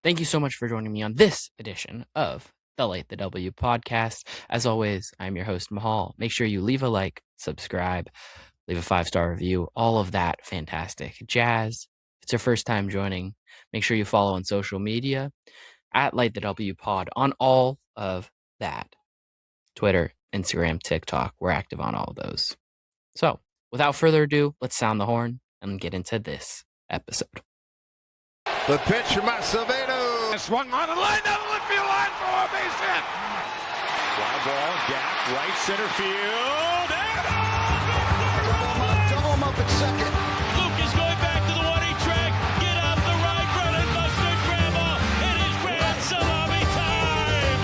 Thank you so much for joining me on this edition of the Late the W podcast. As always, I'm your host, Mahal. Make sure you leave a like, subscribe, leave a 5-star review, all of that fantastic jazz. If it's your first time joining, make sure you follow on social media at Late the W pod on all of that. Twitter, Instagram, TikTok, we're active on all of those. So without further ado, let's sound the horn and get into this episode. The pitch from Acevedo. Swung on the line down the left field line for a base hit. Fly ball, gap, right center field. Double him up at second. Luke is going back to the 1-8 track. Get out the right, Brennan Buster, grandma. It is grand salami time.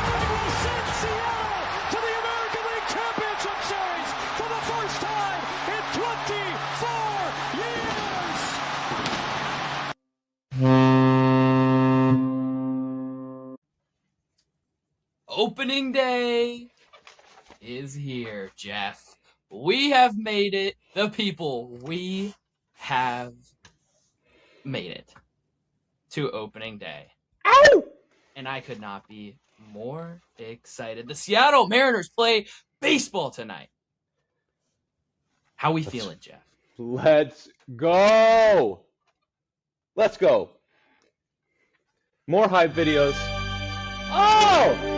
And we send Seattle to the American League Championship Series for the first time in 24 years. Opening day is here, Jeff. We have made it. The people, we have made it to opening day. Ow! And I could not be more excited. The Seattle Mariners play baseball tonight. How we feeling, Jeff? Let's go. Let's go. More hype videos. Oh!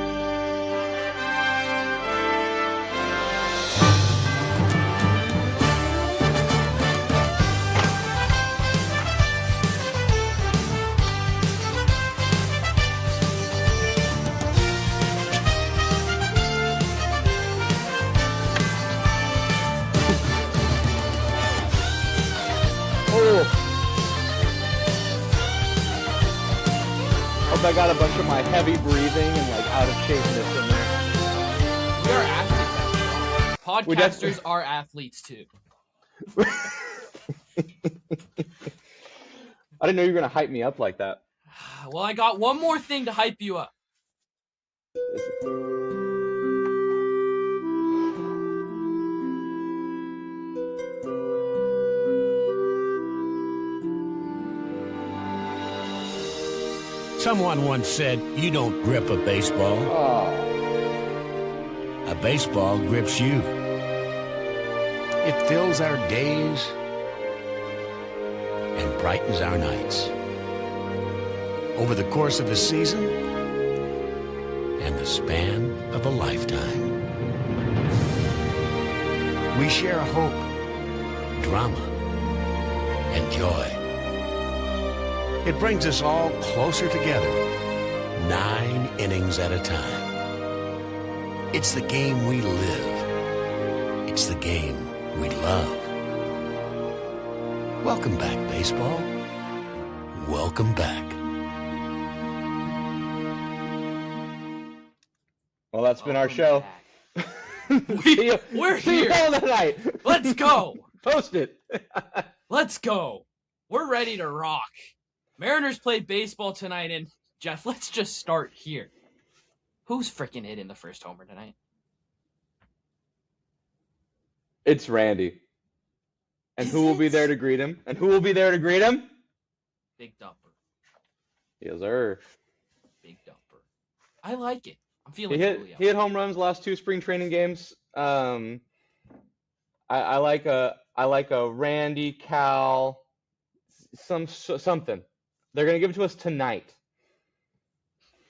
Hope I got a bunch of my heavy breathing and like out of shapeness in there. We are athletes. Podcasters are athletes too. I didn't know you were gonna hype me up like that. Well, I got one more thing to hype you up. Someone once said, you don't grip a baseball. Oh. A baseball grips you. It fills our days and brightens our nights. Over the course of a season and the span of a lifetime. We share hope, drama, and joy. It brings us all closer together, 9 innings at a time. It's the game we live. It's the game we love. Welcome back, baseball. Welcome back. Well, that's been our show. We're See you here. all tonight. Let's go. Post it. Let's go. We're ready to rock. Mariners play baseball tonight, and Jeff, let's just start here. Who's freaking hitting the first homer tonight? It's Randy. And Is who will be it? there to greet him? And who will be there to greet him? Big Dumper. Yes, sir. Big Dumper. I like it. I'm feeling He Julio. hit home runs last 2 spring training games. I like a Randy, Cal, something. They're gonna give it to us tonight.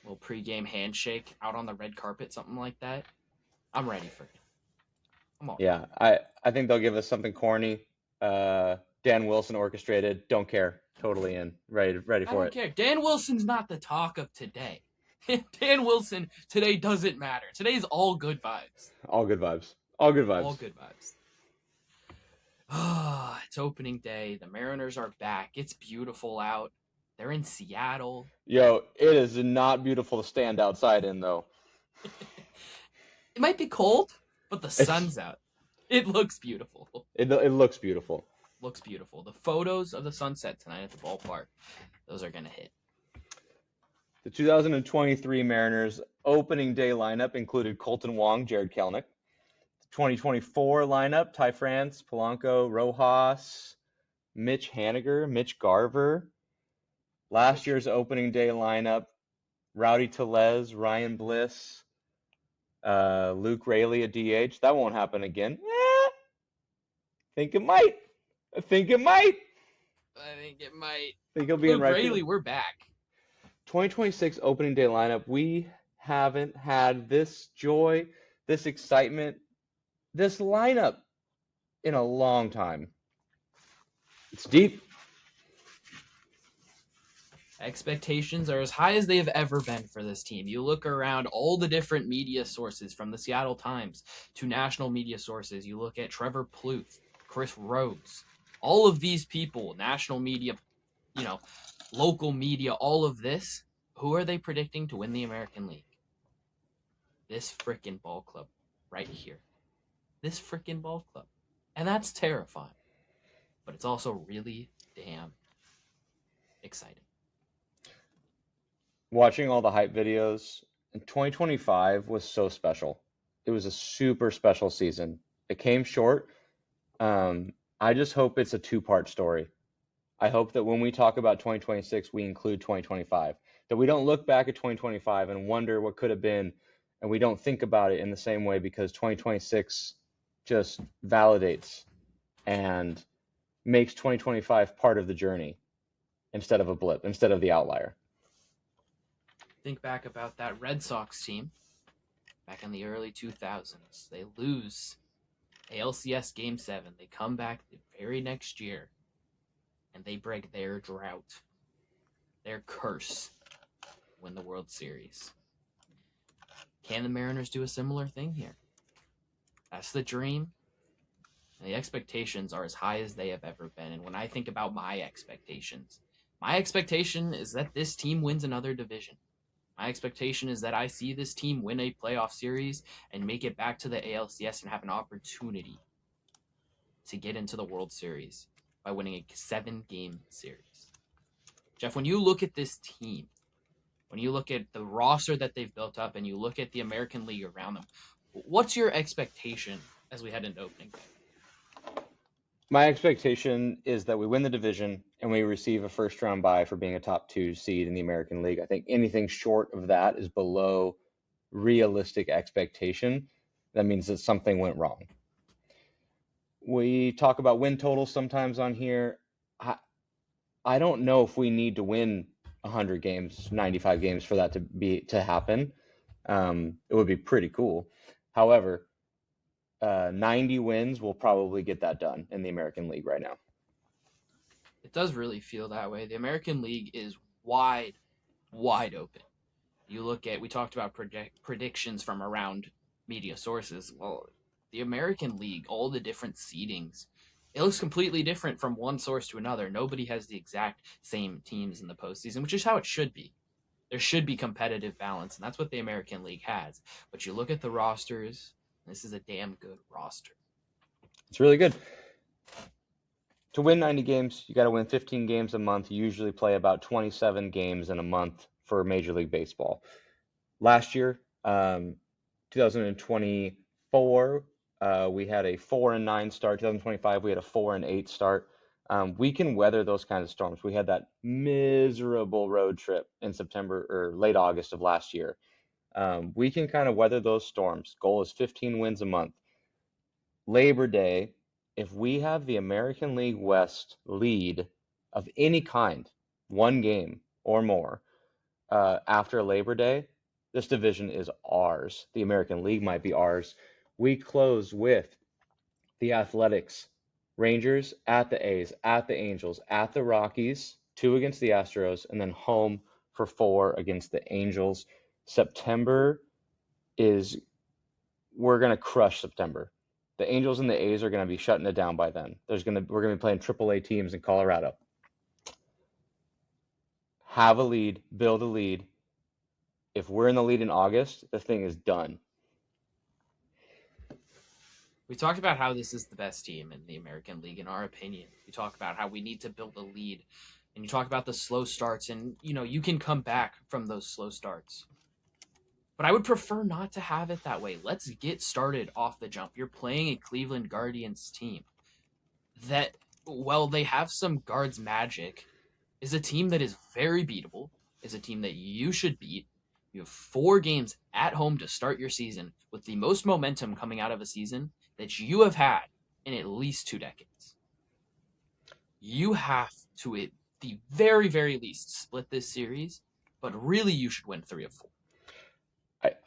Little pregame handshake out on the red carpet, something like that. I'm ready for it. I'm all Yeah, I think they'll give us something corny. Dan Wilson orchestrated. Don't care. Totally in. Ready I for don't it. care. Dan Wilson's not the talk of today. Dan Wilson today doesn't matter. Today's all good vibes. All good vibes. All good vibes. All good vibes. Ah, it's opening day. The Mariners are back. It's beautiful out. They're in Seattle. Yo, it is not beautiful to stand outside in though. It might be cold, but the sun's out. It looks beautiful. It looks beautiful. Looks beautiful. The photos of the sunset tonight at the ballpark, those are going to hit. The 2023 Mariners opening day lineup included Colton Wong, Jared Kelenic. The 2024 lineup, Ty France, Polanco, Rojas, Mitch Haniger, Mitch Garver. Last year's opening day lineup, Rowdy Tellez, Ryan Bliss, Luke Raley at DH. That won't happen again. Think it might. I think it might. I think it might. Think he'll be in Luke right Raley, field. we're back. 2026 opening day lineup. We haven't had this joy, this excitement, this lineup in a long time. It's deep. Expectations are as high as they have ever been for this team. You look around all the different media sources, from the Seattle Times to national media sources. You look at Trevor Plouffe, Chris Rhodes, all of these people, national media, local media, all of this. Who are they predicting to win the American League? This frickin' ball club right here. This frickin' ball club. And that's terrifying. But it's also really damn exciting. Watching all the hype videos, 2025 was so special. It was a super special season. It came short. I just hope it's a two-part story. I hope that when we talk about 2026, we include 2025. That we don't look back at 2025 and wonder what could have been, and we don't think about it in the same way, because 2026 just validates and makes 2025 part of the journey instead of a blip, instead of the outlier. Think back about that Red Sox team back in the early 2000s. They lose ALCS Game 7. They come back the very next year, and they break their drought, their curse, win the World Series. Can the Mariners do a similar thing here? That's the dream. And the expectations are as high as they have ever been. And when I think about my expectation is that this team wins another division. My expectation is that I see this team win a playoff series and make it back to the ALCS and have an opportunity to get into the World Series by winning a 7-game series. Jeff, when you look at this team, when you look at the roster that they've built up and you look at the American League around them, what's your expectation as we head into opening day? My expectation is that we win the division and we receive a first-round bye for being a top 2 seed in the American League. I think anything short of that is below realistic expectation. That means that something went wrong. We talk about win totals sometimes on here. I don't know if we need to win 100 games, 95 games for that to happen. It would be pretty cool. However, 90 wins will probably get that done in the American League right now. It does really feel that way. The American League is wide open. You look at, we talked about predictions from around media sources. Well, the American League, all the different seedings, it looks completely different from one source to another. Nobody has the exact same teams in the postseason, which is how it should be. There should be competitive balance, and that's what the American League has. But you look at the rosters, this is a damn good roster. It's really good. To win 90 games, you got to win 15 games a month. You usually play about 27 games in a month for Major League Baseball. Last year, 2024, we had a 4-9 start. 2025, we had a 4-8 start. We can weather those kinds of storms. We had that miserable road trip in September or late August of last year. We can kind of weather those storms. Goal is 15 wins a month. Labor Day, if we have the American League West lead of any kind, 1 game or more, after Labor Day, this division is ours. The American League might be ours. We close with the Athletics, Rangers, at the A's, at the Angels, at the Rockies, 2 against the Astros, and then home for 4 against the Angels. September we're going to crush September. The Angels and the A's are going to be shutting it down by then. We're going to be playing AAA teams in Colorado. Have a lead, build a lead. If we're in the lead in August, the thing is done. We talked about how this is the best team in the American League, in our opinion. We talk about how we need to build a lead. And you talk about the slow starts, and, you can come back from those slow starts. But I would prefer not to have it that way. Let's get started off the jump. You're playing a Cleveland Guardians team that well, they have some guards magic, is a team that is very beatable, is a team that you should beat. You have 4 games at home to start your season with the most momentum coming out of a season that you have had in at least 2 decades. You have to, at the very, very least, split this series, but really you should win 3 of 4.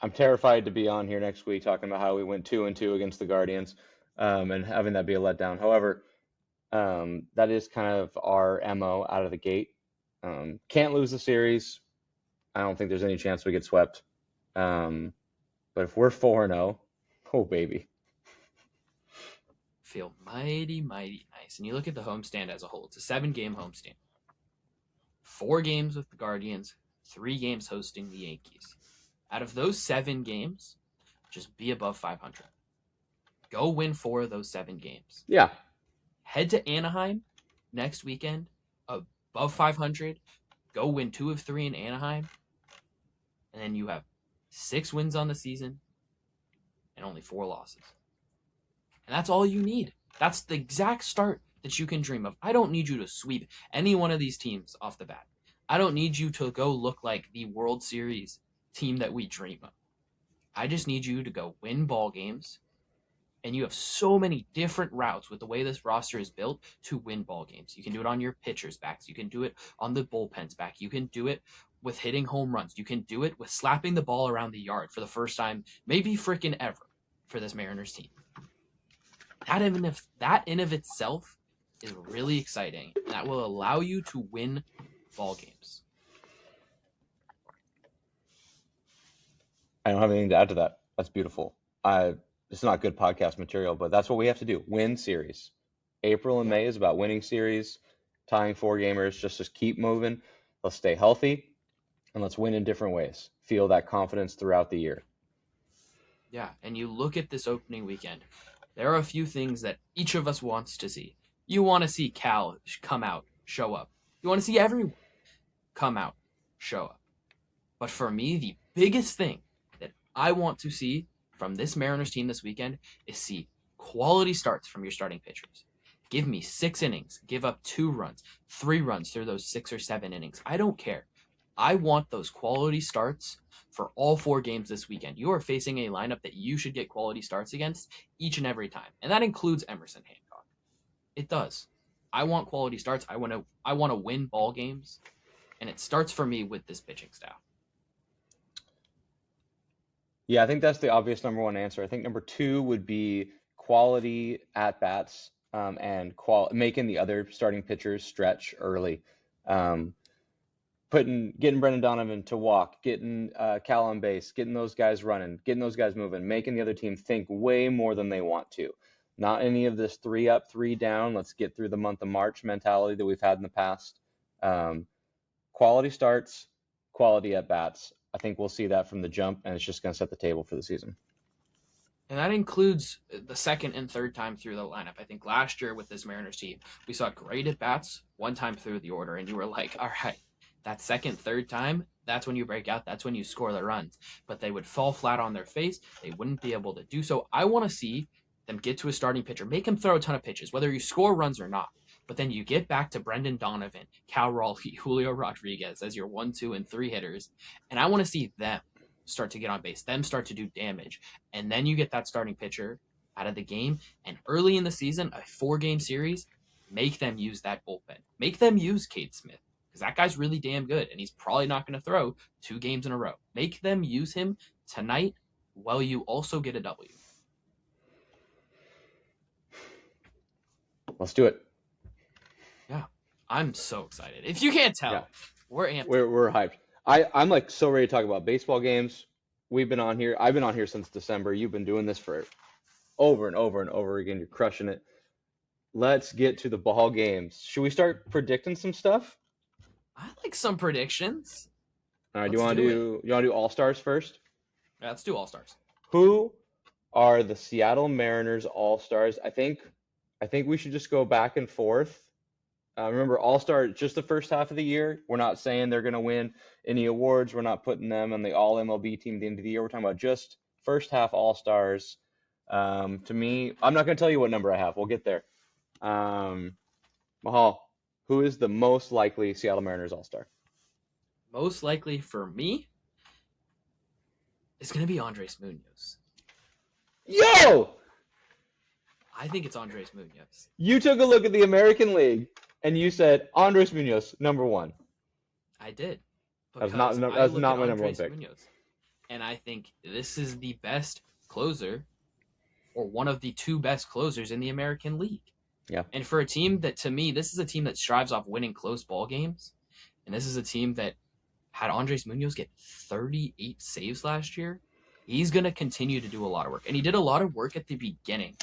I'm terrified to be on here next week talking about how we went 2-2 against the Guardians, and having that be a letdown. However, that is kind of our MO out of the gate. Can't lose the series. I don't think there's any chance we get swept. But if we're 4-0, oh baby. Feel mighty, mighty nice. And you look at the homestand as a whole. It's a 7-game homestand. 4 games with the Guardians, 3 games hosting the Yankees. Out of those 7 games, just be above 500. Go win 4 of those 7 games. Yeah. Head to Anaheim next weekend, above 500. Go win 2 of 3 in Anaheim. And then you have 6 wins on the season and only 4 losses. And that's all you need. That's the exact start that you can dream of. I don't need you to sweep any one of these teams off the bat. I don't need you to go look like the World Series team that we dream of. I just need you to go win ball games. And you have so many different routes with the way this roster is built to win ball games. You can do it on your pitchers' backs. You can do it on the bullpen's back. You can do it with hitting home runs. You can do it with slapping the ball around the yard for the first time, maybe freaking ever, for this Mariners team. That in of itself is really exciting. That will allow you to win ball games. I don't have anything to add to that. That's beautiful. It's not good podcast material, but that's what we have to do. Win series. April and May is about winning series, tying 4 gamers. Just keep moving. Let's stay healthy, and let's win in different ways. Feel that confidence throughout the year. Yeah, and you look at this opening weekend. There are a few things that each of us wants to see. You want to see Cal come out, show up. You want to see everyone come out, show up. But for me, the biggest thing that I want to see from this Mariners team this weekend is see quality starts from your starting pitchers. Give me 6 innings, give up 2 runs, 3 runs through those 6 or 7 innings. I don't care. I want those quality starts for all 4 games this weekend. You are facing a lineup that you should get quality starts against each and every time. And that includes Emerson Hancock. It does. I want quality starts. I want to win ball games. And it starts for me with this pitching staff. Yeah, I think that's the obvious number 1 answer. I think number 2 would be quality at-bats, and making the other starting pitchers stretch early. Getting Brendan Donovan to walk, getting Cal on base, getting those guys running, getting those guys moving, making the other team think way more than they want to. Not any of this 3 up, 3 down, let's get through the month of March mentality that we've had in the past. Quality starts, quality at-bats. I think we'll see that from the jump, and it's just going to set the table for the season. And that includes the second and third time through the lineup. I think last year with this Mariners team, we saw great at-bats 1 time through the order, and you were like, all right, that second, third time, that's when you break out. That's when you score the runs. But they would fall flat on their face. They wouldn't be able to do so. I want to see them get to a starting pitcher. Make him throw a ton of pitches, whether you score runs or not. But then you get back to Brendan Donovan, Cal Raleigh, Julio Rodriguez as your 1, 2, and 3 hitters. And I want to see them start to get on base, them start to do damage. And then you get that starting pitcher out of the game. And early in the season, a 4-game series, make them use that bullpen. Make them use Cade Smith, because that guy's really damn good, and he's probably not going to throw 2 games in a row. Make them use him tonight while you also get a W. Let's do it. Yeah, I'm so excited. If you can't tell, Yeah. we're amped. We're hyped. I'm like so ready to talk about baseball games. We've been on here. I've been on here since December. You've been doing this for over and over and over again. You're crushing it. Let's get to the ball games. Should we start predicting some stuff? I like some predictions. All right. Let's You want to do All-Stars first? Yeah, let's do All-Stars. Who are the Seattle Mariners All-Stars? I think we should just go back and forth. Remember, All-Star, just the first half of the year. We're not saying they're going to win any awards. We're not putting them on the All-MLB team at the end of the year. We're talking about just first half All-Stars. To me, I'm not going to tell you what number I have. We'll get there. Mahal, who is the most likely Seattle Mariners All-Star? Most likely for me, it's going to be Andres Munoz. Yo! I think it's Andres Munoz. You took a look at the American League and you said Andres Munoz, number one. I did. That's Because not I look my at number one Andres pick. Munoz, and I think this is the best closer, or one of the two best closers in the American League. Yeah. And for a team that, to me, this is a team that strives off winning close ball games, and this is a team that had Andres Munoz get 38 saves last year. He's going to continue to do a lot of work, and he did a lot of work at the beginning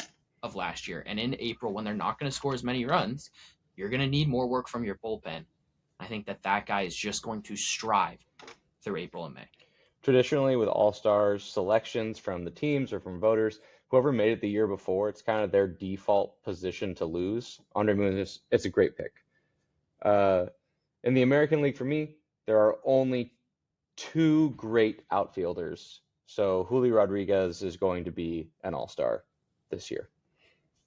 of last year. And in April, when they're not going to score as many runs, you're going to need more work from your bullpen. I think that guy is just going to strive through April and May. Traditionally, with All-Stars selections from the teams or from voters, whoever made it the year before, it's kind of their default position to lose. Andre Munoz, it's a great pick. In the American League, for me, there are only two great outfielders. So Julio Rodriguez is going to be an All-Star this year.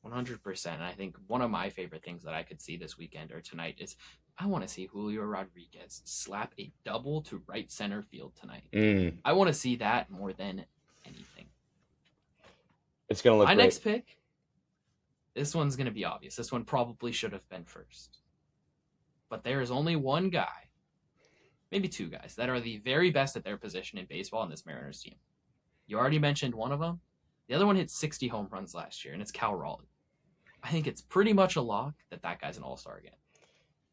100%. And I think one of my favorite things that I could see this weekend or tonight is I want to see Julio Rodriguez slap a double to right center field tonight. I want to see that more than anything. It's going to look My great. next pick, this one's going to be obvious. This one probably should have been first. But there is only one guy, maybe two guys, that are the very best at their position in baseball in this Mariners team. You already mentioned one of them. The other one hit 60 home runs last year, and it's Cal Raleigh. I think it's pretty much a lock that guy's an All-Star again.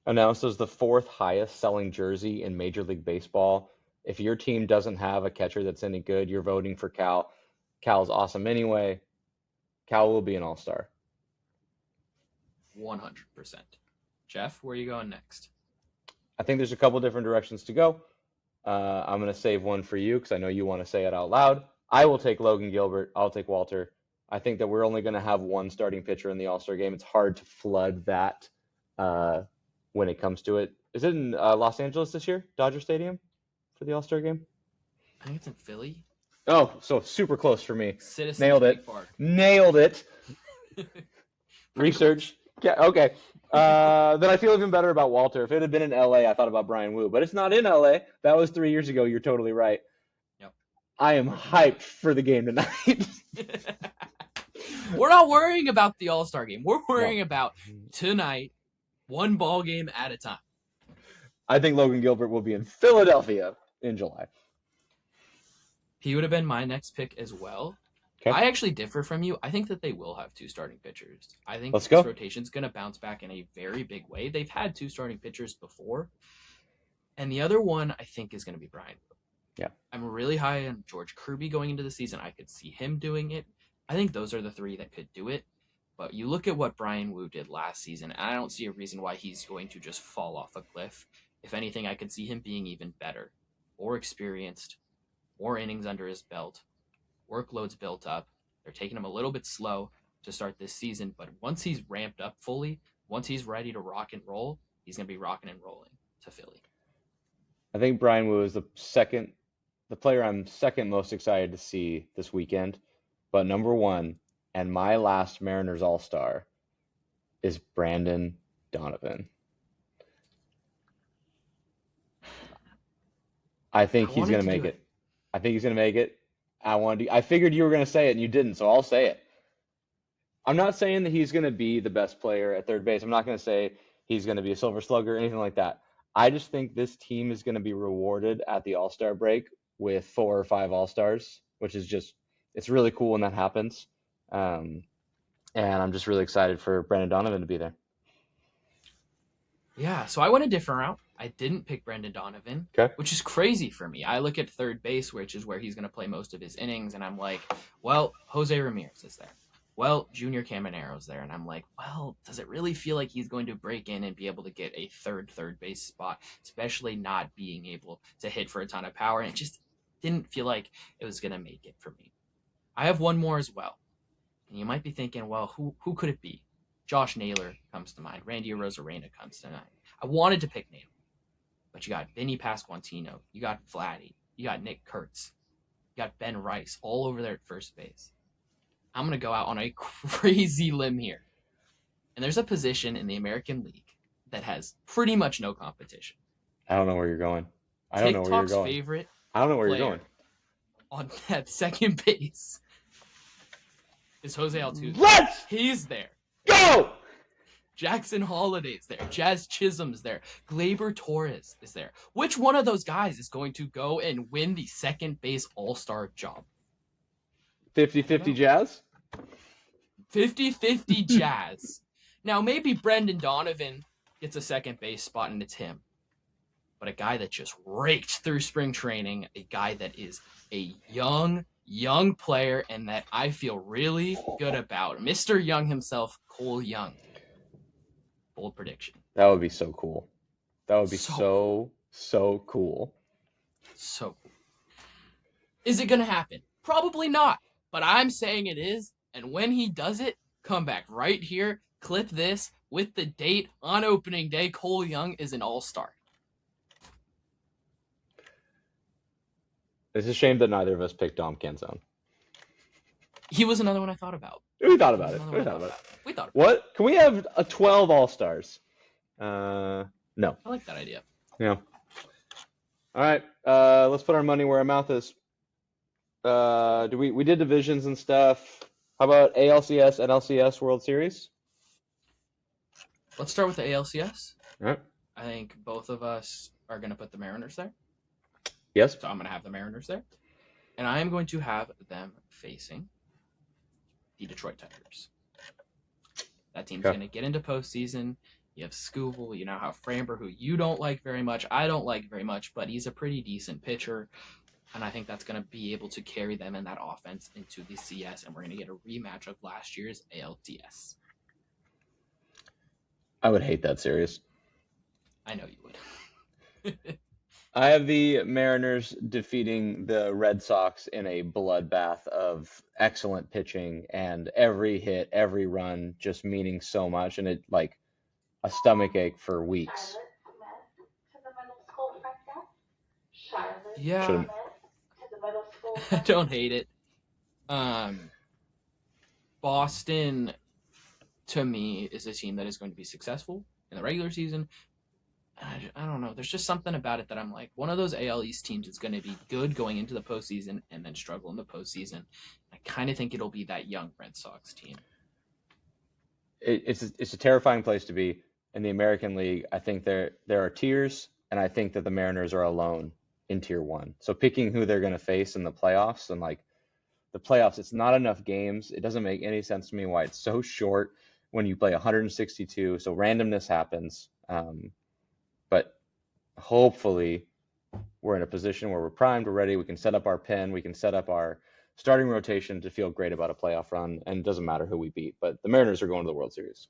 Announced as the fourth highest selling jersey in Major League Baseball. If your team doesn't have a catcher that's any good, you're voting for Cal. Cal's awesome anyway. Cal will be an All-Star. 100%. Jeff, where are you going next? I think there's a couple different directions to go. I'm going to save one for you because I know you want to say it out loud. I will take Logan Gilbert. I'll take Walter. I think that we're only going to have one starting pitcher in the All-Star game. It's hard to flood that when it comes to it. Is it in Los Angeles this year, Dodger Stadium, for the All-Star game? I think it's in Philly. Oh, so super close for me. Citizens Nailed it. Bank Park. Nailed it. Research. Pretty Yeah, okay. Then I feel even better about Walter. If it had been in LA, I thought about Brian Wu, but it's not in LA. That was 3 years ago. You're totally right. Yep. I am hyped for the game tonight. We're not worrying about the All-Star game. We're worrying about tonight, one ball game at a time. I think Logan Gilbert will be in Philadelphia in July. He would have been my next pick as well. Okay. I actually differ from you. I think that they will have two starting pitchers. I think Let's this go. rotation's going to bounce back in a very big way. They've had two starting pitchers before. And the other one, I think, is going to be Brian. Yeah. I'm really high on George Kirby going into the season. I could see him doing it. I think those are the three that could do it. But you look at what Brian Wu did last season, and I don't see a reason why he's going to just fall off a cliff. If anything, I could see him being even better, more experienced, more innings under his belt, workload's built up. They're taking him a little bit slow to start this season, but once he's ramped up fully, once he's ready to rock and roll, he's going to be rocking and rolling to Philly. I think Brian Wu is the player I'm second most excited to see this weekend. But number one, and my last Mariners All-Star, is Brandon Donovan. I think he's going to make it. I think he's going to make it. I figured you were going to say it and you didn't, so I'll say it. I'm not saying that he's going to be the best player at third base. I'm not going to say he's going to be a Silver Slugger or anything like that. I just think this team is going to be rewarded at the All-Star break with 4 or 5 All-Stars, which is just, it's really cool when that happens. And I'm just really excited for Brandon Donovan to be there. Yeah, so I went a different route. I didn't pick Brandon Donovan, Okay. which is crazy for me. I look at third base, which is where he's going to play most of his innings, and I'm like, well, Jose Ramirez is there. Well, Junior Camanero's there, and I'm like, well, does it really feel like he's going to break in and be able to get a third base spot, especially not being able to hit for a ton of power? And it just didn't feel like it was going to make it for me. I have one more as well. And you might be thinking, well, who could it be? Josh Naylor comes to mind. Randy Arozarena comes to mind. I wanted to pick Naylor. But you got Vinny Pasquantino. You got Vladdy. You got Nick Kurtz. You got Ben Rice all over there at first base. I'm going to go out on a crazy limb here. And there's a position in the American League that has pretty much no competition. I don't know where you're going. I don't know where you're TikTok's going. favorite I don't know where you're player going. on that second base is Jose Altuve. Let's He's there. go! Jackson Holliday's there. Jazz Chisholm's there. Gleyber Torres is there. Which one of those guys is going to go and win the second base all-star job? 50-50 Jazz? 50-50 Jazz. Now, maybe Brendan Donovan gets a second base spot and it's him. But a guy that just raked through spring training, a guy that is a young player and that I feel really good about. Mr. Young himself, Cole Young. Bold prediction. That would be so cool. That would be So so cool. So cool. Is it going to happen? Probably not. But I'm saying it is. And when he does it, come back right here, clip this with the date on opening day. Cole Young is an all-star. It's a shame that neither of us picked Dom Canzone. He was another one I thought about. We thought about it. We thought about it. What? Can we have a 12 All-Stars? No. I like that idea. Yeah. All right. Let's put our money where our mouth is. We did divisions and stuff. How about ALCS, NLCS World Series? Let's start with the ALCS. All right. I think both of us are going to put the Mariners there. Yes. So I'm going to have the Mariners there. And I am going to have them facing the Detroit Tigers. That team's going to get into postseason. You have Scooble. You now have Framber, who you don't like very much. I don't like very much, but he's a pretty decent pitcher. And I think that's going to be able to carry them in that offense into the CS. And we're going to get a rematch of last year's ALDS. I would hate that series. I know you would. I have the Mariners defeating the Red Sox in a bloodbath of excellent pitching and every hit, every run just meaning so much, and it like a stomach ache for weeks. Yeah, I don't hate it. Boston, to me, is a team that is going to be successful in the regular season. I don't know. There's just something about it that I'm like, one of those AL East teams is going to be good going into the postseason and then struggle in the postseason. I kind of think it'll be that young Red Sox team. It's a terrifying place to be in the American League. I think there are tiers, and I think that the Mariners are alone in tier one. So picking who they're going to face in the playoffs, and like the playoffs, it's not enough games. It doesn't make any sense to me why it's so short when you play 162. So randomness happens. But hopefully we're in a position where we're primed, we're ready, we can set up our pen, we can set up our starting rotation to feel great about a playoff run, and it doesn't matter who we beat. But the Mariners are going to the World Series.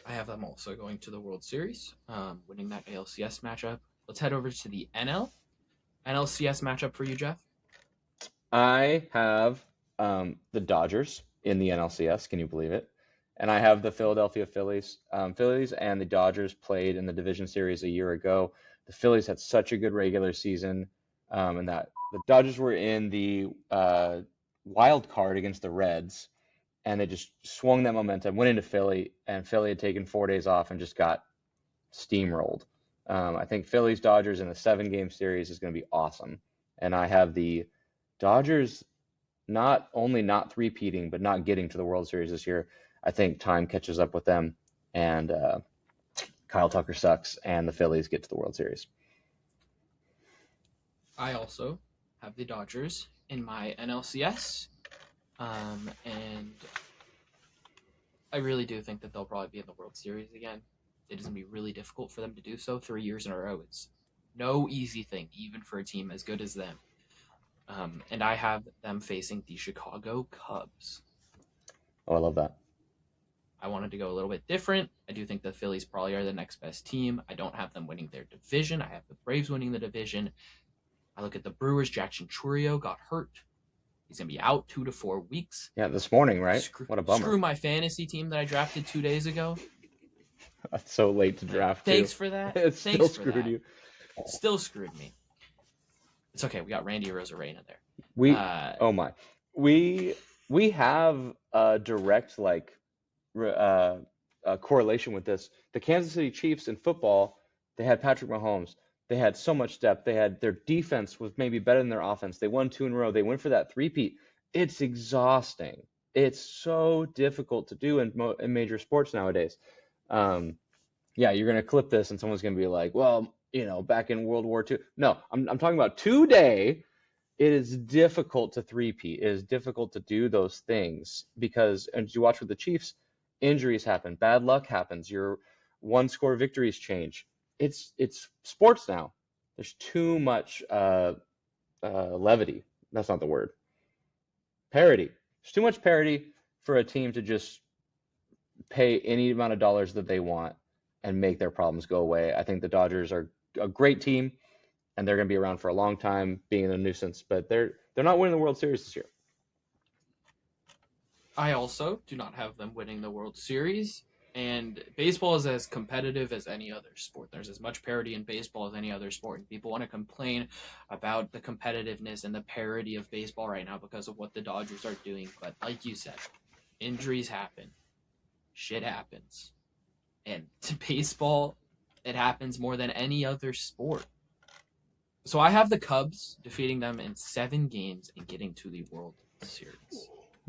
I have them also going to the World Series, winning that ALCS matchup. Let's head over to the NLCS matchup for you, Jeff. I have the Dodgers in the NLCS. Can you believe it? And I have the Philadelphia Phillies. Phillies and the Dodgers played in the division series a year ago. The Phillies had such a good regular season, and that the Dodgers were in the wild card against the Reds, and they just swung that momentum, went into Philly, and Philly had taken 4 days off and just got steamrolled. I think Phillies Dodgers in a 7-game series is going to be awesome, and I have the Dodgers not only not three-peating but not getting to the World Series this year. I think time catches up with them, and Kyle Tucker sucks, and the Phillies get to the World Series. I also have the Dodgers in my NLCS, and I really do think that they'll probably be in the World Series again. It is going to be really difficult for them to do so 3 years in a row. It's no easy thing, even for a team as good as them. And I have them facing the Chicago Cubs. Oh, I love that. I wanted to go a little bit different. I do think the Phillies probably are the next best team. I don't have them winning their division. I have the Braves winning the division. I look at the Brewers. Jackson Chourio got hurt. He's going to be out 2 to 4 weeks. Yeah, this morning, right? What a bummer. Screw my fantasy team that I drafted 2 days ago. That's so late to draft. Thanks for that. It Thanks still for screwed that. you. Still screwed me. It's okay. We got Randy Arozarena there. We have a direct like correlation with this. The Kansas City Chiefs in football, they had Patrick Mahomes. They had so much depth. They had their defense was maybe better than their offense. They won 2 in a row. They went for that three-peat. It's exhausting. It's so difficult to do in major sports nowadays. Yeah, you're going to clip this and someone's going to be like, well, back in World War II. No, I'm talking about today. It is difficult to three-peat. It is difficult to do those things because, as you watch with the Chiefs, injuries happen, bad luck happens, your one-score victories change. It's sports now. There's too much levity. That's not the word. Parity. There's too much parity for a team to just pay any amount of dollars that they want and make their problems go away. I think the Dodgers are a great team, and they're going to be around for a long time, being a nuisance. But they're not winning the World Series this year. I also do not have them winning the World Series. And baseball is as competitive as any other sport. There's as much parity in baseball as any other sport. And people want to complain about the competitiveness and the parity of baseball right now because of what the Dodgers are doing. But like you said, injuries happen. Shit happens. And to baseball, it happens more than any other sport. So I have the Cubs defeating them in 7 games and getting to the World Series.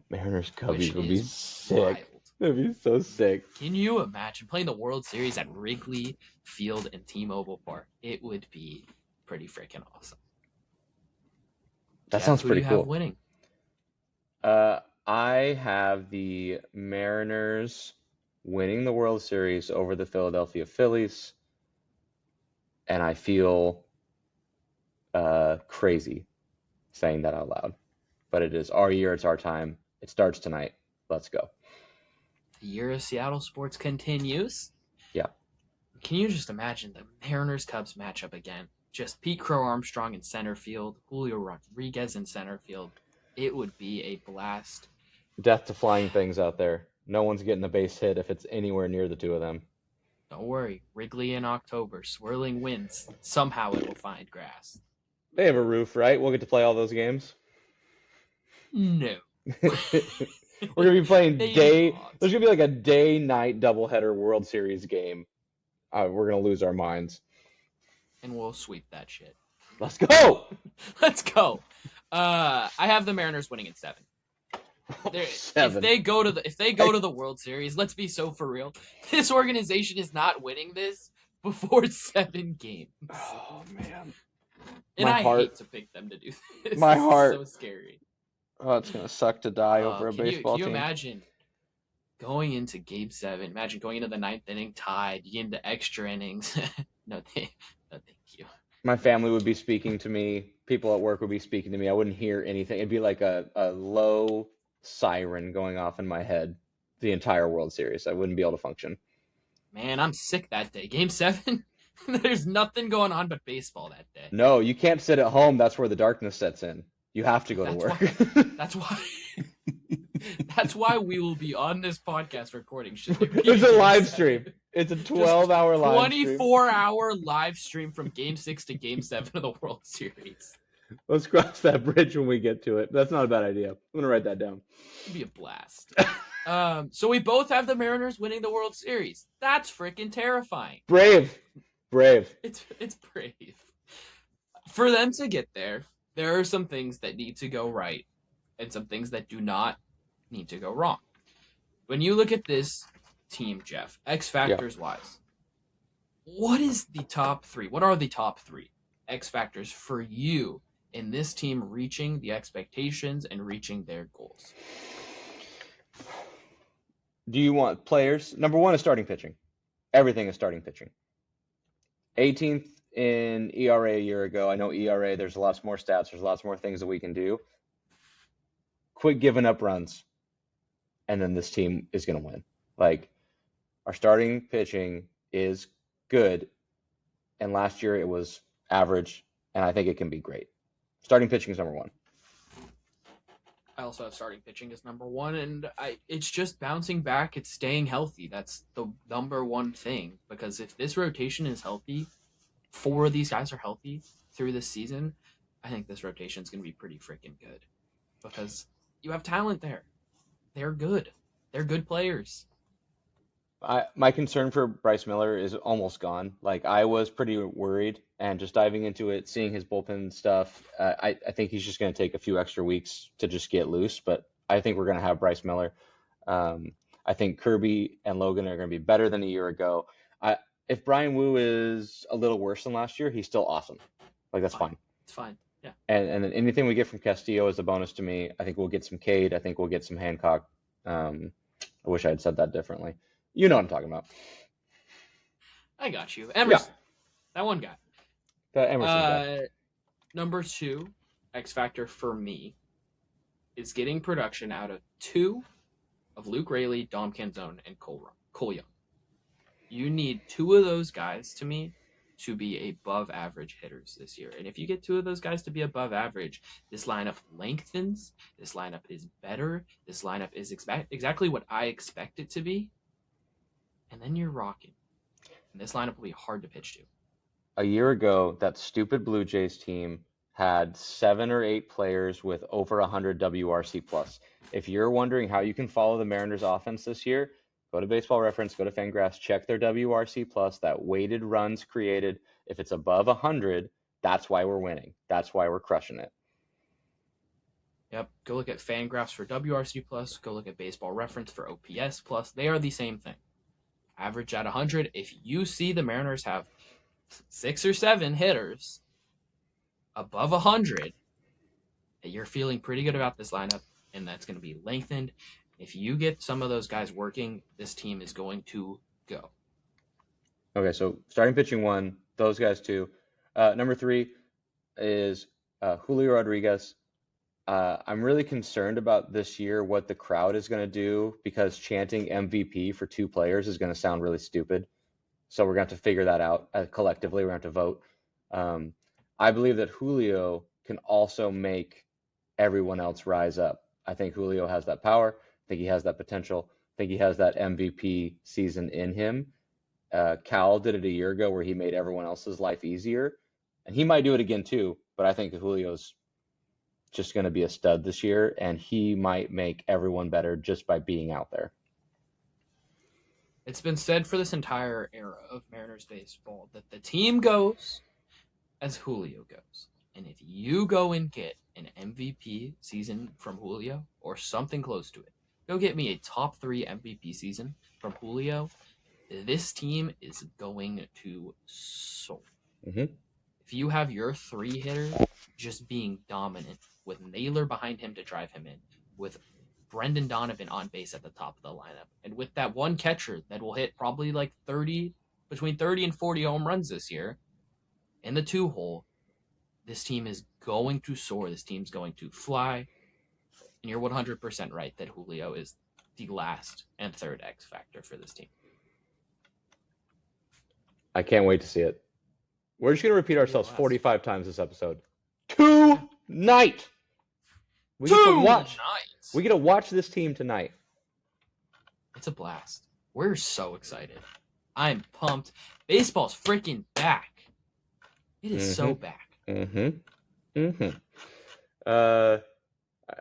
Mariners Cubbies would be sick. Wild. That'd be so sick. Can you imagine playing the World Series at Wrigley Field and T-Mobile Park? It would be pretty freaking awesome. That Jeff, sounds who pretty do you cool. have winning? I have the Mariners winning the World Series over the Philadelphia Phillies, and I feel crazy saying that out loud. But it is our year, it's our time. It starts tonight. Let's go. The year of Seattle sports continues. Yeah. Can you just imagine the Mariners-Cubs matchup again? Just Pete Crow-Armstrong in center field, Julio Rodriguez in center field. It would be a blast. Death to flying things out there. No one's getting a base hit if it's anywhere near the two of them. Don't worry. Wrigley in October. Swirling winds. Somehow it will find grass. They have a roof, right? We'll get to play all those games. No. We're going to be playing Maybe not. There's going to be like a day-night doubleheader World Series game. We're going to lose our minds. And we'll sweep that shit. Let's go! Let's go. I have the Mariners winning in 7. 7. If they go to the World Series, let's be so for real. This organization is not winning this before 7 games. Oh, man. And I hate to pick them to do this. My This is heart. so scary. Oh, it's going to suck to die over a baseball Can you team. imagine going into Game 7? Imagine going into the 9th inning tied. You get into extra innings. No, thank you. My family would be speaking to me. People at work would be speaking to me. I wouldn't hear anything. It'd be like a low siren going off in my head the entire World Series. I wouldn't be able to function. Man, I'm sick that day. Game 7, there's nothing going on but baseball that day. No, you can't sit at home. That's where the darkness sets in. You have to go to work. That's why we will be on this podcast recording. It's a live stream. It's a 12-hour live stream. 24-hour live stream from Game 6 to Game 7 of the World Series. Let's cross that bridge when we get to it. That's not a bad idea. I'm going to write that down. It'd be a blast. So we both have the Mariners winning the World Series. That's freaking terrifying. Brave. It's brave. For them to get there, there are some things that need to go right and some things that do not need to go wrong. When you look at this team, Jeff, X factors wise, what is the top 3? What are the top 3 X factors for you in this team reaching the expectations and reaching their goals? Do you want players? Number 1 is starting pitching. Everything is starting pitching. 18th in ERA a year ago. I know ERA, there's lots more stats. There's lots more things that we can do. Quit giving up runs. And then this team is going to win. Like, our starting pitching is good. And last year it was average. And I think it can be great. Starting pitching is number 1. I also have starting pitching as number 1, and it's just bouncing back. It's staying healthy. That's the number 1 thing, because if this rotation is healthy, 4 of these guys are healthy through this season, I think this rotation is going to be pretty freaking good, because you have talent there. They're good. They're good players. My concern for Bryce Miller is almost gone. Like I was pretty worried, and just diving into it, seeing his bullpen stuff, I think he's just going to take a few extra weeks to just get loose. But I think we're going to have Bryce Miller. I think Kirby and Logan are going to be better than a year ago. If Brian Wu is a little worse than last year, he's still awesome. Like that's fine. It's fine. Yeah. And then anything we get from Castillo is a bonus to me. I think we'll get some Cade. I think we'll get some Hancock. I wish I had said that differently. You know what I'm talking about. I got you. Emerson. Yeah. That one guy. That Emerson guy. Number 2 X factor for me is getting production out of 2 of Luke Raley, Dom Canzone, and Cole Young. You need 2 of those guys to me to be above average hitters this year. And if you get 2 of those guys to be above average, this lineup lengthens. This lineup is better. This lineup is exactly what I expect it to be. And then you're rocking. And this lineup will be hard to pitch to. A year ago, that stupid Blue Jays team had 7 or 8 players with over 100 WRC plus. If you're wondering how you can follow the Mariners offense this year, go to Baseball Reference, go to Fangraphs, check their WRC plus, that weighted runs created. If it's above 100, that's why we're winning. That's why we're crushing it. Yep. Go look at Fangraphs for WRC plus. Go look at Baseball Reference for OPS plus. They are the same thing. Average at 100. If you see the Mariners have 6 or 7 hitters above 100, you're feeling pretty good about this lineup, and that's going to be lengthened. If you get some of those guys working, this team is going to go. Okay, so starting pitching 1, those guys 2. Number 3 is Julio Rodriguez. I'm really concerned about this year what the crowd is going to do, because chanting MVP for 2 players is going to sound really stupid. So we're going to have to figure that out collectively. We're going to have to vote. I believe that Julio can also make everyone else rise up. I think Julio has that power. I think he has that potential. I think he has that MVP season in him. Cal did it a year ago where he made everyone else's life easier. And he might do it again too, but I think Julio's just going to be a stud this year, and he might make everyone better just by being out there. It's been said for this entire era of Mariners baseball that the team goes as Julio goes. And if you go and get an MVP season from Julio or something close to it, go get me a top 3 MVP season from Julio, this team is going to soar. Mm-hmm. If you have your 3 hitters just being dominant, with Naylor behind him to drive him in, with Brendan Donovan on base at the top of the lineup, and with that one catcher that will hit probably like between 30 and 40 home runs this year in the 2-hole, this team is going to soar. This team's going to fly. And you're 100% right that Julio is the last and 3rd X factor for this team. I can't wait to see it. We're just going to repeat ourselves 45 times this episode. Tonight! We get to watch this team tonight. It's a blast. We're so excited. I'm pumped. Baseball's freaking back. It is so back. I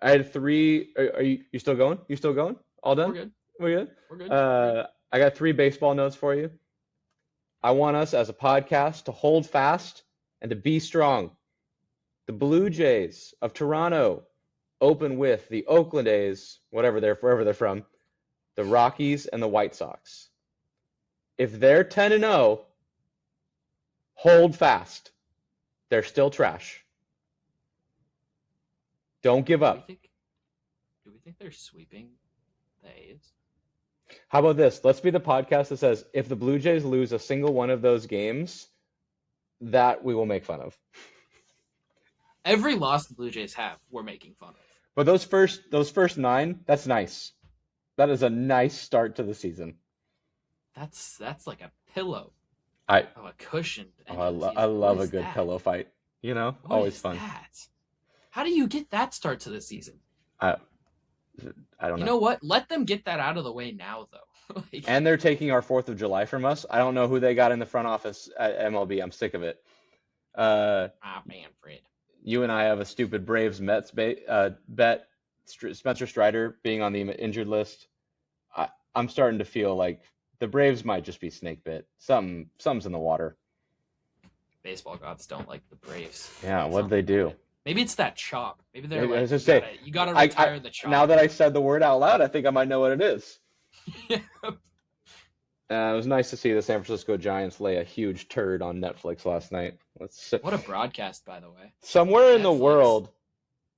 had 3. Are you still going? You still going? All done? We're good. I got 3 baseball notes for you. I want us as a podcast to hold fast and to be strong. The Blue Jays of Toronto open with the Oakland A's, wherever they're from, the Rockies, and the White Sox. If they're 10-0, hold fast. They're still trash. Don't give up. Do we think they're sweeping the A's? How about this? Let's be the podcast that says if the Blue Jays lose a single one of those games, that we will make fun of. Every loss the Blue Jays have, we're making fun of. But those first 9, that's nice. That is a nice start to the season. That's like a pillow. A cushion. I love a good pillow fight. You know, What always is fun. that? How do you get that start to the season? I don't know. You know what? Let them get that out of the way now, though. And they're taking our 4th of July from us. I don't know who they got in the front office at MLB. I'm sick of it. Manfred. You and I have a stupid Braves-Mets bet. Spencer Strider being on the injured list. I'm starting to feel like the Braves might just be snake bit. Something's in the water. Baseball gods don't like the Braves. Yeah, what'd they do? Maybe it's that chop. Maybe they're Maybe, I like, was just say, you gotta retire the chop. Now that I said the word out loud, I think I might know what it is. It was nice to see the San Francisco Giants lay a huge turd on Netflix last night. What a broadcast, by the way. Somewhere in the world,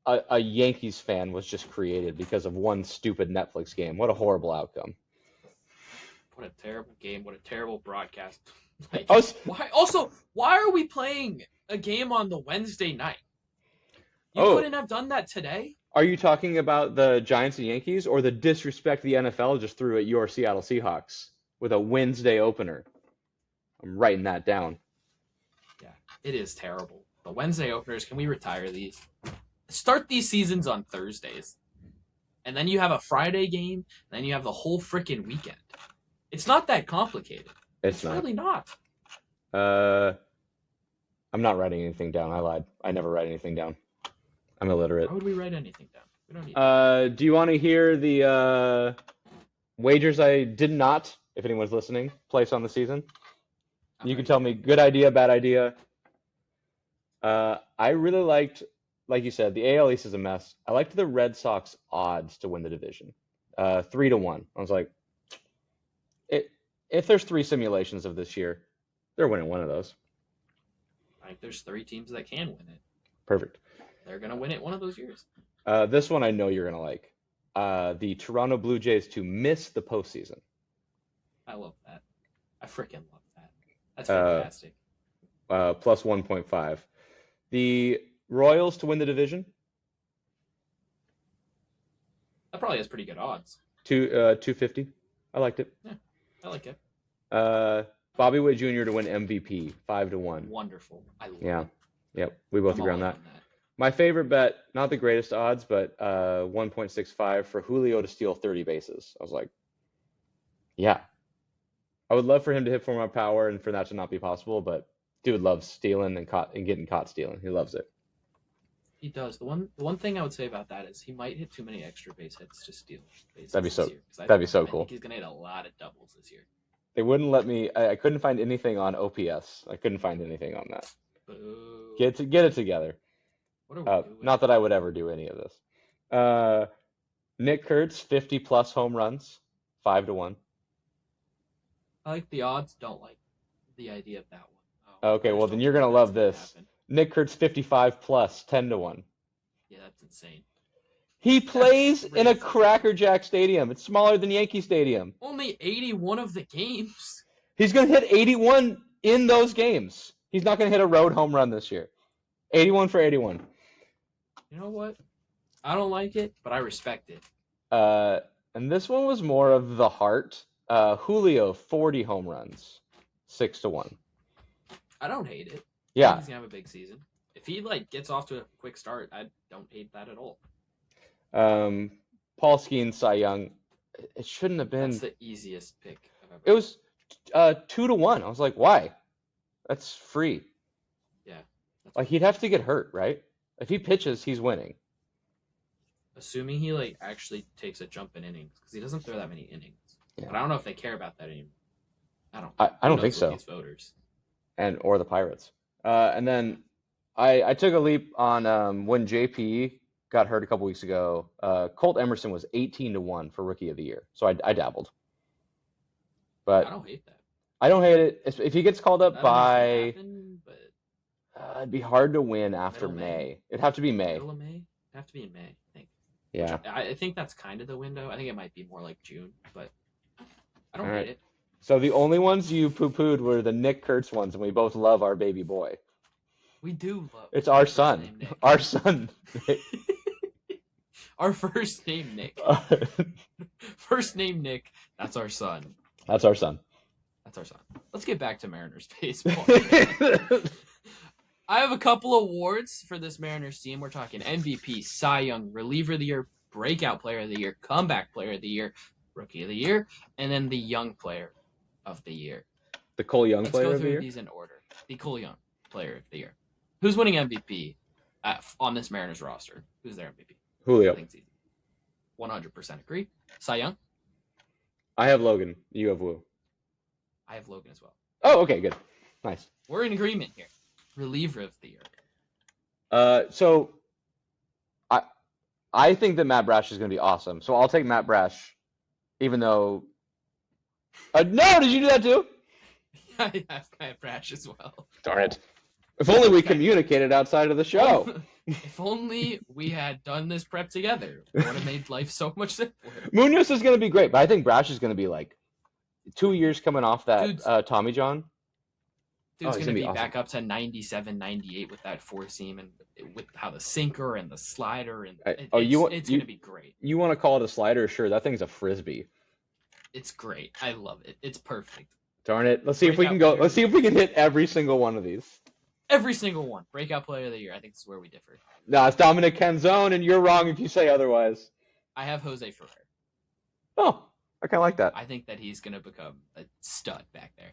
a Yankees fan was just created because of one stupid Netflix game. What a horrible outcome. What a terrible game. What a terrible broadcast. Like, why are we playing a game on the Wednesday night? You couldn't have done that today? Are you talking about the Giants and Yankees or the disrespect the NFL just threw at your Seattle Seahawks with a Wednesday opener? I'm writing that down. Yeah, it is terrible. The Wednesday openers, can we retire these? Start these seasons on Thursdays. And then you have a Friday game, and then you have the whole freaking weekend. It's not that complicated. It's really not. I'm not writing anything down. I lied. I never write anything down. I'm illiterate. Why would we write anything down? We don't need do you want to hear the wagers I did not, if anyone's listening, place on the season? You can tell me good idea, bad idea. I really liked, like you said, the AL East is a mess. I liked the Red Sox odds to win the division. 3-1. I was like, if there's 3 simulations of this year, they're winning one of those. Like, there's 3 teams that can win it. Perfect. They're going to win it one of those years. This one I know you're going to like. The Toronto Blue Jays to miss the postseason. I love that. I freaking love that. That's fantastic. Plus 1.5. The Royals to win the division. That probably has pretty good odds. 250. I liked it. Yeah, I like it. Bobby Witt Jr. to win MVP, 5-1. Wonderful. I love it. Yep. We both agree on that. My favorite bet, not the greatest odds, but 1.65 for Julio to steal 30 bases. I was like, yeah. I would love for him to hit for more power and for that to not be possible, but dude loves stealing and getting caught stealing. He loves it. He does. The one thing I would say about that is he might hit too many extra base hits to steal bases. That'd be so cool. I think he's gonna hit a lot of doubles this year. They wouldn't let me. I couldn't find anything on OPS. I couldn't find anything on that. Boo. Get it together. What are we doing? Not that I would ever do any of this. Nick Kurtz, 50+ home runs, 5-1. I like the odds. Don't like the idea of that one. Okay, well then you're gonna love this. Nick Kurtz, 55+, 10-1. Yeah, that's insane. He plays in a Cracker Jack stadium. It's smaller than Yankee Stadium. Only 81 of the games. He's gonna hit 81 in those games. He's not gonna hit a road home run this year. 81 for 81. You know what? I don't like it, but I respect it. And this one was more of the heart. Julio, 40 home runs, 6-1. I don't hate it. Yeah. He's gonna have a big season. If he gets off to a quick start, I don't hate that at all. Paul Skeens, Cy Young. It shouldn't have been. That's the easiest pick I've ever. It was 2-1. I was like, why? That's free. Yeah. Like he'd have to get hurt, right? If he pitches, he's winning. Assuming he actually takes a jump in innings, because he doesn't throw that many innings. Yeah. But I don't know if they care about that anymore. I don't think so. These voters. Or the Pirates. And then I took a leap on when JP got hurt a couple weeks ago. Colt Emerson was 18-1 for Rookie of the Year. So I dabbled. But I don't hate that. I don't hate it. If he gets called up by, but it'd be hard to win after May. It'd have to be May. Middle of May? It'd have to be in May, I think. Yeah. I think that's kind of the window. I think it might be more like June, but I don't hate it. So the only ones you poo-pooed were the Nick Kurtz ones, and we both love our baby boy. We do love. It's our son. Our son. Our first name Nick. First name Nick. That's our son. That's our son. That's our son. Let's get back to Mariners baseball. I have a couple awards for this Mariners team. We're talking MVP, Cy Young, Reliever of the Year, Breakout Player of the Year, Comeback Player of the Year, Rookie of the Year, and then the Young Player of the Year. The Cole Young Player of the Year? Let's go through these in order. The Cole Young Player of the Year. Who's winning MVP on this Mariners roster? Who's their MVP? Julio. 100% agree. Cy Young? I have Logan. You have Wu. I have Logan as well. Oh, okay, good. Nice. We're in agreement here. Reliever of the year. So I think that Matt Brash is going to be awesome. So I'll take Matt Brash, even though. No, did you do that too? I have Matt Brash as well. Darn it! If only we communicated outside of the show. If only we had done this prep together, it would have made life so much simpler. Munoz is going to be great, but I think Brash is going to be like 2 years coming off that Tommy John. Dude's he's going to be awesome. back up to 97, 98 with that four seam and with how the sinker and the slider and it's going to be great. You want to call it a slider? Sure, that thing's a frisbee. It's great. I love it. It's perfect. Darn it! Let's see if we can go. Let's see if we can hit every single one of these. Every single one. Breakout player of the year. I think this is where we differ. No, it's Dominic Canzone, and you're wrong if you say otherwise. I have Jose Ferrer. Oh, I kind of like that. I think that he's going to become a stud back there.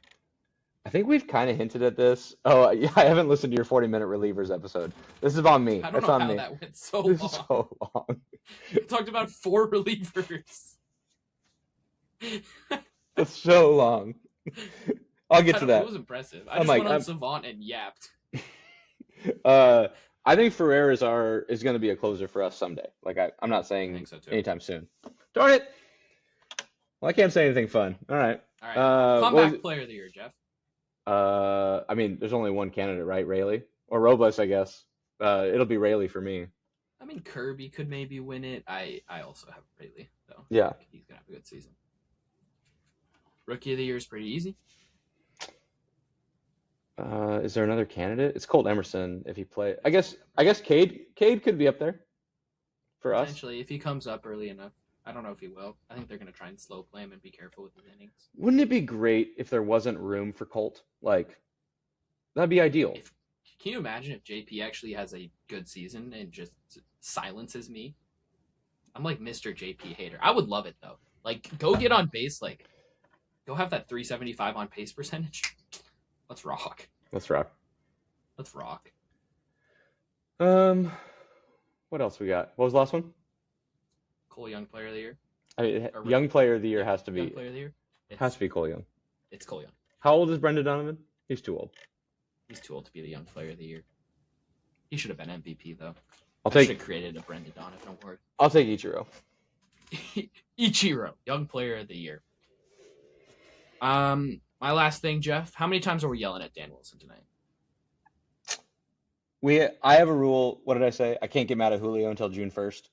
I think we've kind of hinted at this. Oh, yeah, I haven't listened to your 40-minute relievers episode. This is on me. I don't It's know on how me. that went so This long. is so long. We talked about 4 relievers. It's so long. I'll get to that. It was impressive. I just went on Savant and yapped. I think Ferrer is going to be a closer for us someday. Like I'm not saying think so too. anytime soon. Darn it! Well, I can't say anything fun. All right. Comeback player of the year, Jeff. I mean, there's only one candidate, right? Rayleigh or Robles, I guess. It'll be Rayleigh for me. I mean, Kirby could maybe win it. I also have Rayleigh, though. Yeah. He's gonna have a good season. Rookie of the year is pretty easy. Is there another candidate? It's Colt Emerson if he play. I guess Cade could be up there for us. Potentially, if he comes up early enough. I don't know if he will. I think they're going to try and slow play him and be careful with his innings. Wouldn't it be great if there wasn't room for Colt? Like, that'd be ideal. Can you imagine if JP actually has a good season and just silences me? I'm like Mr. JP hater. I would love it, though. Like, go get on base. Like, go have that 375 on pace percentage. Let's rock. Let's rock. Let's rock. What else we got? What was the last one? Cole Young player of the year. I mean, young player of the year has to be. Young player of the year. Has to be Cole Young. It's Cole Young. How old is Brendan Donovan? He's too old. He's too old to be the young player of the year. He should have been MVP though. I should have created a Brendan Donovan award. I'll take Ichiro. Ichiro, young player of the year. My last thing, Jeff. How many times are we yelling at Dan Wilson tonight? I have a rule. What did I say? I can't get mad at Julio until June 1st.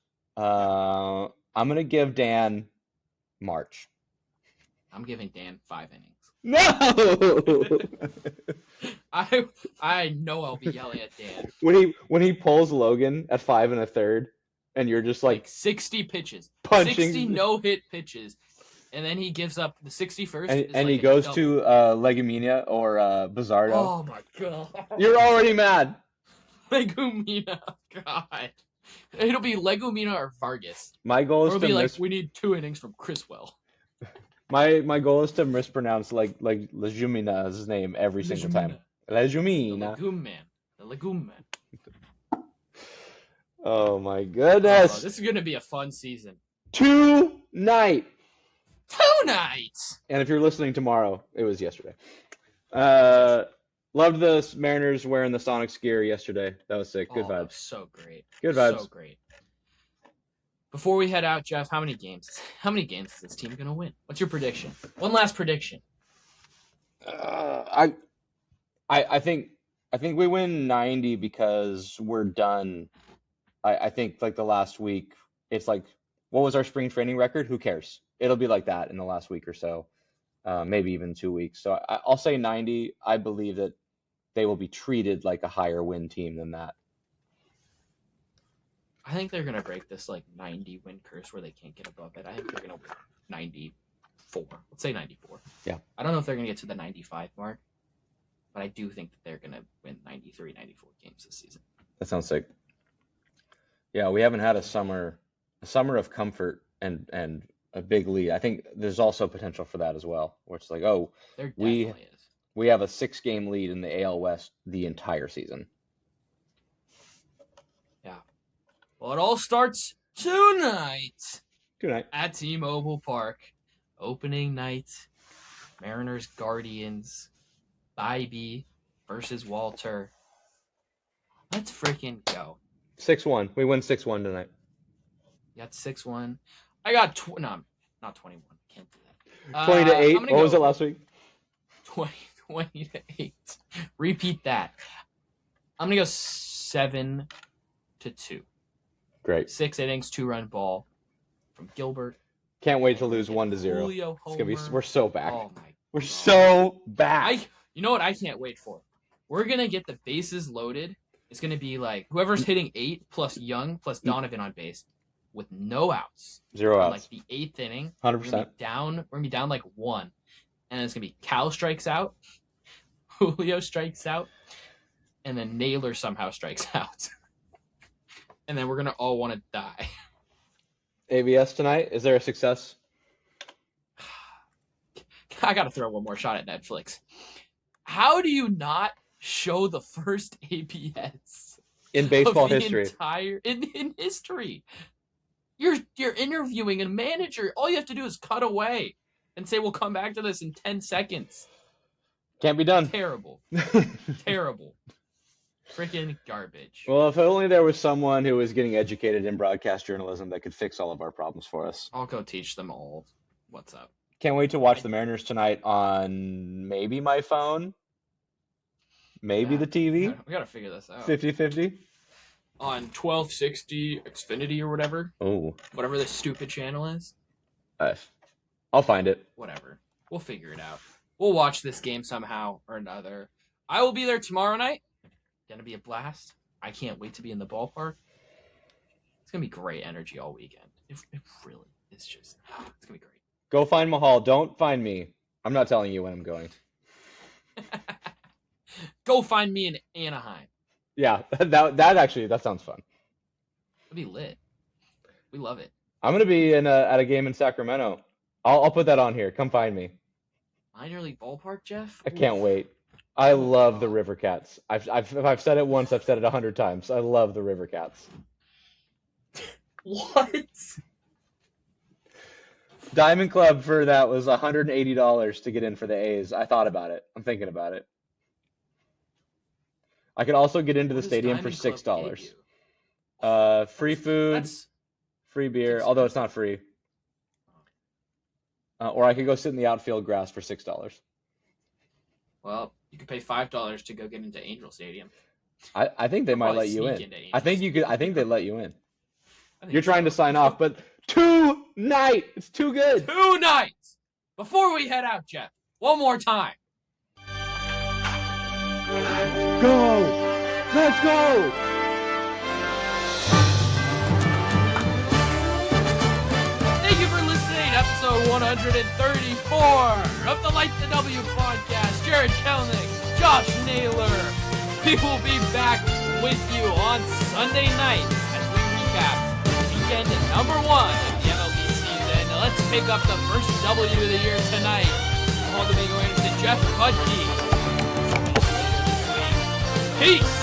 I'm gonna give Dan March. I'm giving Dan 5 innings. No. I know I'll be yelling at Dan. When he pulls Logan at 5 1/3, and you're just like 60 pitches, punching 60 no-hit pitches, and then he gives up the 61st. and he goes to Legumina or Bizardo. Oh my god! You're already mad. Legumina, God. It'll be Legumina or Vargas. My goal is or it'll be like, we need 2 innings from Criswell. My goal is to mispronounce like Legumina's name every single time. Legumina. The Legume Man. Oh my goodness. Oh, this is gonna be a fun season. Tonight. And if you're listening tomorrow, it was yesterday. Loved the Mariners wearing the Sonics gear yesterday. That was sick. Good vibes. So great. Good vibes. So great. Before we head out, Jeff, how many games is this team gonna win? What's your prediction? One last prediction. I think we win 90 because we're done. I think like the last week, it's like, what was our spring training record? Who cares? It'll be like that in the last week or so, maybe even 2 weeks. So I'll say 90. I believe that they will be treated like a higher win team than that. I think they're gonna break this like 90 win curse where they can't get above it. I think they're gonna win 94. Let's say 94. Yeah. I don't know if they're gonna get to the 95 mark, but I do think that they're gonna win 93, 94 games this season. That sounds sick. Yeah, we haven't had a summer of comfort and a big lead. I think there's also potential for that as well, where it's like, oh, there definitely is. We have a 6-game lead in the AL West the entire season. Yeah. Well, it all starts tonight. Good night. At T-Mobile Park. Opening night. Mariners, Guardians, Bybee versus Walter. Let's freaking go. 6-1. We win 6-1 tonight. You got 6-1. I got no, not 21. Can't do that. 20-8. I'm gonna What was go it last week? 20-8. Repeat that. I'm gonna go 7-2. Great. 6 innings, 2-run ball from Gilbert. Can't wait to lose 1-0. Julio It's gonna be. Homer. We're so back. Oh my We're God. so back. You know what I can't wait for? We're gonna get the bases loaded. It's gonna be like whoever's hitting 8 plus Young plus Donovan on base with no outs. 0 On, outs. like the 8th inning. 100%. We're gonna be down like 1. And it's gonna be Cal strikes out, Julio strikes out, and then Naylor somehow strikes out. And then we're gonna all want to die. ABS tonight. Is there a success? I gotta throw one more shot at Netflix. How do you not show the first ABS In baseball of the history. entire in history? You're interviewing a manager. All you have to do is cut away and say we'll come back to this in 10 seconds. Can't be done. Terrible. Terrible. Freaking garbage. Well, if only there was someone who was getting educated in broadcast journalism that could fix all of our problems for us. I'll go teach them all what's up. Can't wait to watch the Mariners tonight on maybe my phone, maybe Yeah. the TV, We gotta figure this out. 50-50. On 1260 Xfinity or whatever. Oh, Whatever the stupid channel is. I'll find it. Whatever. We'll figure it out. We'll watch this game somehow or another. I will be there tomorrow night. Gonna be a blast. I can't wait to be in the ballpark. It's gonna be great energy all weekend. It really is just. It's gonna be great. Go find Mahal. Don't find me. I'm not telling you when I'm going. Go find me in Anaheim. Yeah, that sounds fun. It'll be lit. We love it. I'm gonna be at a game in Sacramento. I'll put that on here. Come find me. Minor league ballpark, Jeff. I can't wait. I love the River Cats. If I've said it once, I've said it 100 times. I love the River Cats. What? Diamond Club for that was $180 to get in for the A's. I thought about it. I'm thinking about it. I could also get into the What does stadium for Diamond Club pay $6. you? Free food, That's free beer, that's although it's not free. Or I could go sit in the outfield grass for $6. well. You could pay $5 to go get into Angel Stadium. I think they might Probably let you sneak in. into Angel I think they let you in. I think You're trying to so. sign off, but tonight it's too good. 2 nights. Before we head out, Jeff, one more time. Go! Let's go! Thank you for listening to episode 134 of the Light the W podcast. Jared Kelnick, Josh Naylor. We will be back with you on Sunday night as we recap weekend number 1 of the MLB season. Now let's pick up the first W of the year tonight. All the big winners to Jeff Hudke. Peace.